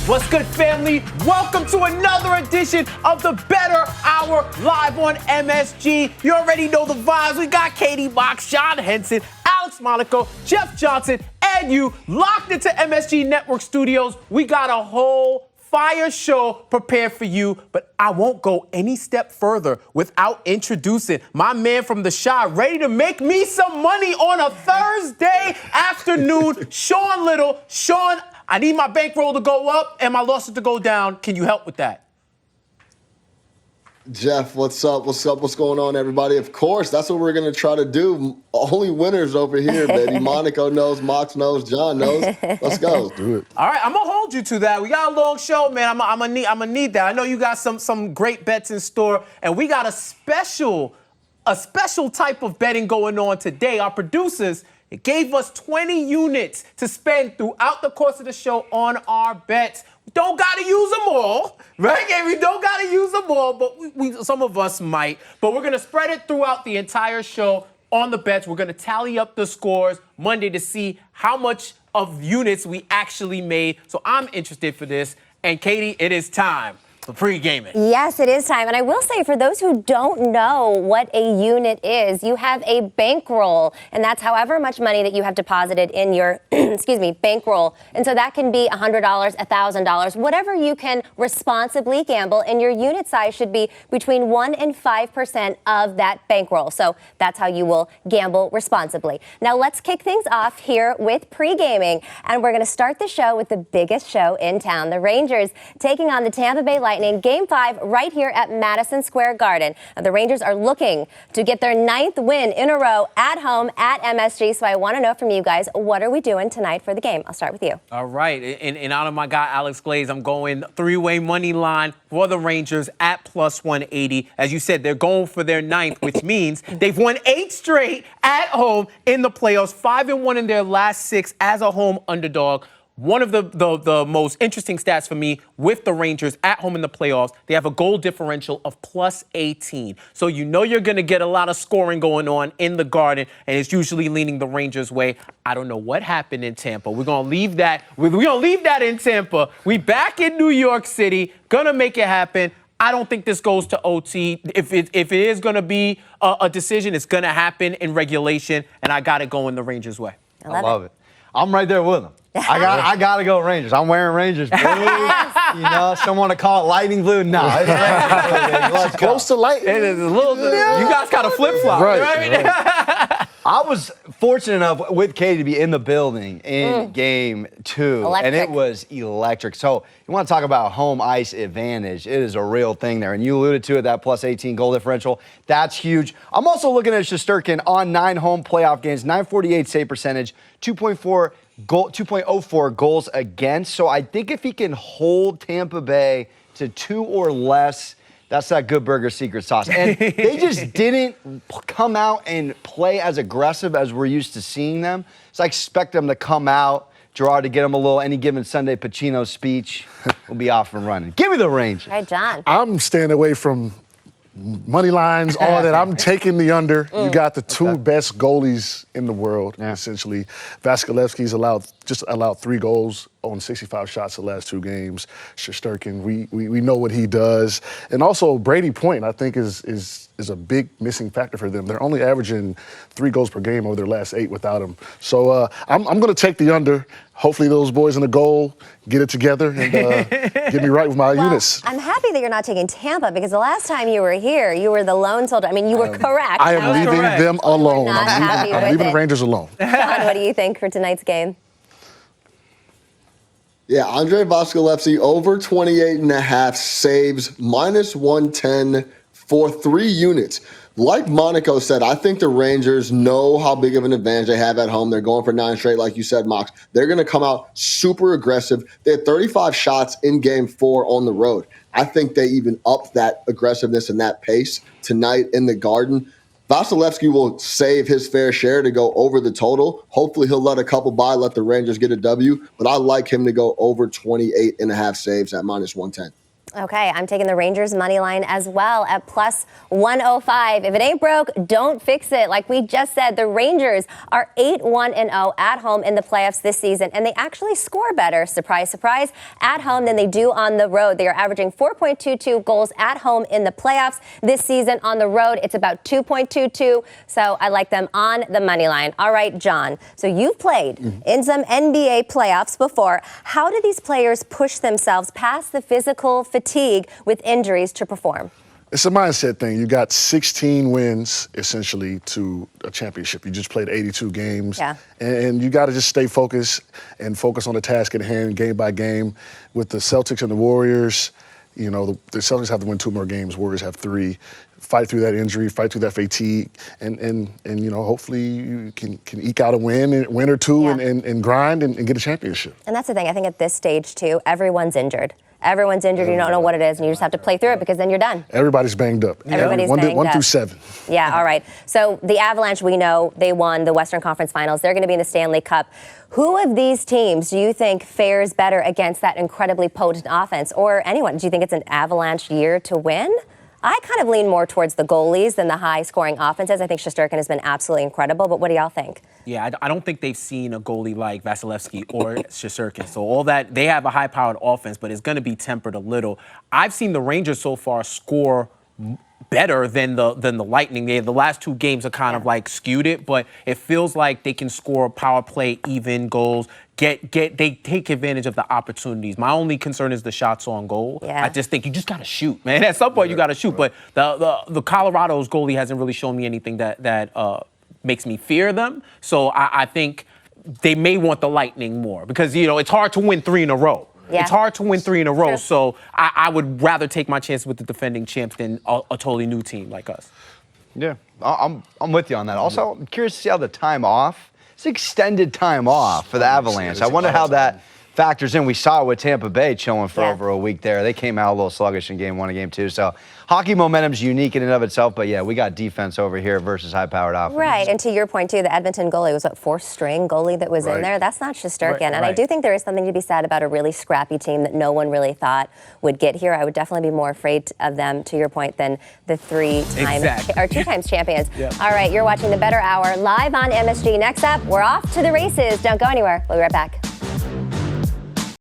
What's good, family? Welcome to another edition of the Bettor Hour live on MSG. You already know the vibes. We got Katie Box, Sean Henson, Alex Monaco, Jeff Johnson, and you locked into MSG Network Studios. We got a whole fire show prepared for you, but I won't go any step further without introducing my man from the Chi, ready to make me some money on a Thursday afternoon, Sean Little. Sean, I need my bankroll to go up and my losses to go down. Can you help with that? Jeff, what's up? What's up? What's going on, everybody? Of course, that's what we're going to try to do. Only winners over here, baby. Monaco knows, Mox knows, John knows. Let's go. Do it. All right, I'm going to hold you to that. We got a long show, man. I'm gonna need that. I know you got some great bets in store, and we got a special type of betting going on today. Our producers, it gave us 20 units to spend throughout the course of the show on our bets. We don't got to use them all, right? We don't got to use them all, but some of us might. But we're going to spread it throughout the entire show on the bets. We're going to tally up the scores Monday to see how much of units we actually made. So I'm interested for this. And Katie, it is time for pre-gaming. Yes, it is time. And I will say, for those who don't know what a unit is, you have a bankroll, and that's however much money that you have deposited in your, bankroll. And so that can be $100, $1,000, whatever you can responsibly gamble, and your unit size should be between 1% and 5% of that bankroll. So that's how you will gamble responsibly. Now let's kick things off here with pre-gaming, and we're going to start the show with the biggest show in town, the Rangers taking on the Tampa Bay Lightning. Game 5 right here at Madison Square Garden. Now, the Rangers are looking to get their 9th win in a row at home at MSG. So I want to know from you guys, what are we doing tonight for the game? I'll start with you. All right. And out of my guy, Alex Glaze, I'm going three-way money line for the Rangers at plus 180. As you said, they're going for their 9th, which means they've won 8 straight at home in the playoffs, 5-1 in their last 6 as a home underdog. One of the most interesting stats for me with the Rangers at home in the playoffs, they have a goal differential of plus 18. So you know you're going to get a lot of scoring going on in the Garden, and it's usually leaning the Rangers' way. I don't know what happened in Tampa. We're going to leave that. We're going to leave that in Tampa. We back in New York City, going to make it happen. I don't think this goes to OT. If it is going to be a decision, it's going to happen in regulation, and I got it going the Rangers' way. I love it. I'm right there with them. I gotta go Rangers. I'm wearing Rangers blue. You know, some want to call it lightning blue. No, it's Rangers blue, it's close to light. It is a little bit. You guys got a flip-flop, right? I was fortunate enough with Katie to be in the building in Game 2, and it was electric. So you want to talk about home ice advantage. It is a real thing there, and you alluded to it, that plus 18 goal differential. That's huge. I'm also looking at Shesterkin on 9 home playoff games, 948 save percentage, 2.04 goals against. So I think if he can hold Tampa Bay to 2 or less, that's that Good Burger secret sauce. And they just didn't come out and play as aggressive as we're used to seeing them. So I expect them to come out, Gerard to get them a little Any Given Sunday Pacino speech. We'll be off and running. Give me the Rangers. All right, John. I'm staying away from money lines, all that. I'm taking the under. You got the 2 best goalies in the world, essentially. Vasilevsky's just allowed 3 goals on 65 shots the last 2 games. Shesterkin, we know what he does. And also Brady Point, I think, is a big missing factor for them. They're only averaging 3 goals per game over their last 8 without him. So I'm going to take the under. Hopefully those boys in the goal get it together and get me right with my units. I'm happy that you're not taking Tampa, because the last time you were here, you were the lone soldier. I mean, you were correct. I am leaving them alone. I'm leaving the Rangers alone. John, what do you think for tonight's game? Yeah, Andre Vasilevsky over 28.5 saves, minus 110 for 3 units. Like Monaco said, I think the Rangers know how big of an advantage they have at home. They're going for 9 straight, like you said, Mox. They're going to come out super aggressive. They had 35 shots in Game 4 on the road. I think they even upped that aggressiveness and that pace tonight in the Garden. Vasilevsky will save his fair share to go over the total. Hopefully he'll let a couple by, let the Rangers get a W. But I like him to go over 28.5 saves at minus 110. Okay, I'm taking the Rangers money line as well at plus 105. If it ain't broke, don't fix it. Like we just said, the Rangers are 8-1-0 at home in the playoffs this season, and they actually score better, surprise, surprise, at home than they do on the road. They are averaging 4.22 goals at home in the playoffs this season. On the road, it's about 2.22, so I like them on the money line. All right, John, so you've played in some NBA playoffs before. How do these players push themselves past the physical fatigue with injuries to perform? It's a mindset thing. You got 16 wins, essentially, to a championship. You just played 82 games. Yeah. And you got to just stay focused and focus on the task at hand, game by game. With the Celtics and the Warriors, you know, the Celtics have to win 2 more games. Warriors have 3. Fight through that injury, fight through that fatigue, and you know, hopefully you can eke out a win or two and grind and get a championship. And that's the thing. I think at this stage, too, everyone's injured. Everyone's injured. You don't know what it is, and you just have to play through it because then you're done. Everybody's banged up. Everybody's banged up. 1 through 7. Yeah, all right. So the Avalanche, we know they won the Western Conference Finals. They're going to be in the Stanley Cup. Who of these teams do you think fares better against that incredibly potent offense? Or anyone? Do you think it's an Avalanche year to win? I kind of lean more towards the goalies than the high-scoring offenses. I think Shesterkin has been absolutely incredible, but what do y'all think? Yeah, I don't think they've seen a goalie like Vasilevsky or Shesterkin. So all that, they have a high-powered offense, but it's going to be tempered a little. I've seen the Rangers so far score better than the Lightning. The last 2 games are kind of like skewed it, but it feels like they can score power play, even goals. They take advantage of the opportunities. My only concern is the shots on goal. Yeah. I just think you just gotta shoot, man. At some point you gotta shoot. But the Colorado's goalie hasn't really shown me anything that makes me fear them. So I think they may want the Lightning more because it's hard to win 3 in a row. Yeah. It's hard to win 3 in a row. True. So I would rather take my chances with the defending champs than a totally new team like us. Yeah, I'm with you on that. Also, I'm curious to see how the time off. It's extended time off for the Avalanche. I wonder how that factors in. We saw it with Tampa Bay chilling for over a week there. They came out a little sluggish in game 1 and game 2. So hockey momentum's unique in and of itself, but yeah, we got defense over here versus high-powered offense. Right, and to your point, too, the Edmonton goalie was, 4th-string goalie that was in there? That's not Shesterkin. And I do think there is something to be said about a really scrappy team that no one really thought would get here. I would definitely be more afraid of them, to your point, than the 2 times champions. Yep. All right, you're watching the Bettor Hour live on MSG. Next up, we're off to the races. Don't go anywhere. We'll be right back.